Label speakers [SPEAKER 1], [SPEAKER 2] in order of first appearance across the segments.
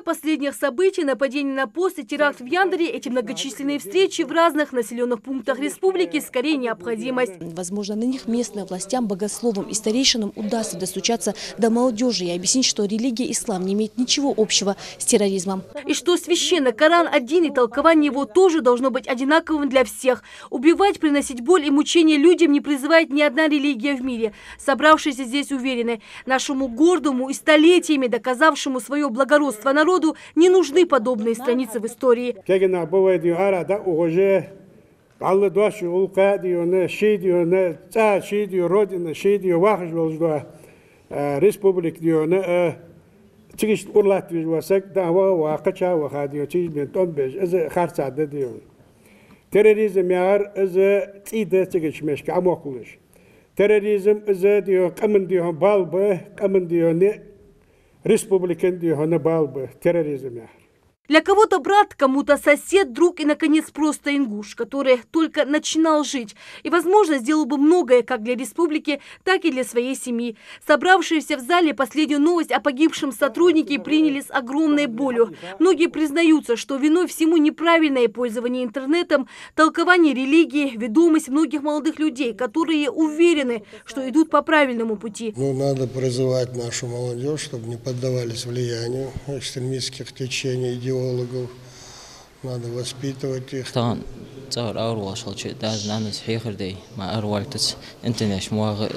[SPEAKER 1] свете последних событий, нападений на пост и теракт в Яндере, эти многочисленные встречи в разных населенных пунктах республики скорее необходимость.
[SPEAKER 2] Возможно, на них местным властям, богословам и старейшинам удастся достучаться до молодежи и объяснить, что религия ислам не имеет ничего общего с терроризмом.
[SPEAKER 1] И что священный Коран один, и толкование его тоже должно быть одинаковым для всех. Убивать, приносить боль и мучения людям не призывает ни одна религия в мире. Собравшиеся здесь уверены, нашему гордому и столетиями доказавшему свое благородство народу не нужны подобные страницы в истории.
[SPEAKER 3] Terrorizm yar is ide çekişmiş ki amokluş. Terrorizm is diyor kamen diyor balbı, kamen diyor ne Республикан diyor ne balbı terrorizm yar.
[SPEAKER 1] Для кого-то брат, кому-то сосед, друг и, наконец, просто ингуш, который только начинал жить. И, возможно, сделал бы многое как для республики, так и для своей семьи. Собравшиеся в зале последнюю новость о погибшем сотруднике приняли с огромной болью. Многие признаются, что виной всему неправильное пользование интернетом, толкование религии, ведомость многих молодых людей, которые уверены, что идут по правильному пути.
[SPEAKER 4] Надо призывать нашу молодежь, чтобы не поддавались влиянию экстремистских течений, идеологов. Надо воспитывать их.
[SPEAKER 5] تصور أروع شيء داز نانس حيخر دي ما أروع تس إنترنت مواقع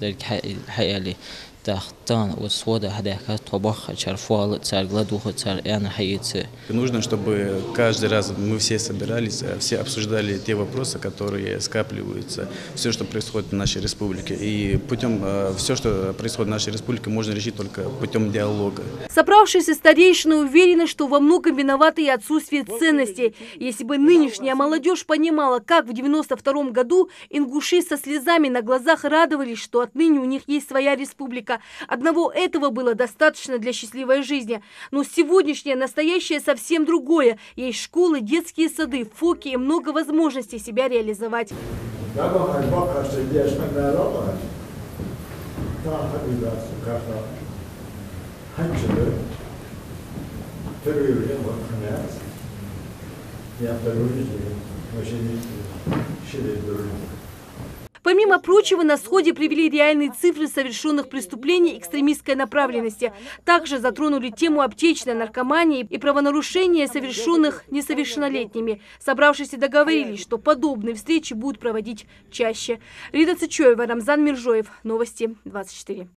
[SPEAKER 5] ذلك حقيقة لي تختان والسودا هذاك طبخ شرفوال تسار غلادوه تسار أنا حقيقة.
[SPEAKER 6] Нужно, чтобы каждый раз мы все собирались, все обсуждали те вопросы, которые скапливаются, все, что происходит в нашей республике. И путем все, что происходит в нашей республике, можно решить только путем диалога.
[SPEAKER 1] Собравшиеся старейшины уверены, что во многом виноваты и отсутствие ценностей. Если бы нынешняя молодежь понимала, как в 92 году ингуши со слезами на глазах радовались, что отныне у них есть своя республика. Одного этого было достаточно для счастливой жизни. Но сегодняшнее настоящее совсем другое. Есть школы, детские сады, фоки и много возможностей себя реализовать. Помимо прочего, на сходе привели реальные цифры совершенных преступлений экстремистской направленности. Также затронули тему аптечной наркомании и правонарушения, совершенных несовершеннолетними. Собравшиеся договорились, что подобные встречи будут проводить чаще. Рида Цычоева, Рамзан Миржоев. Новости 24.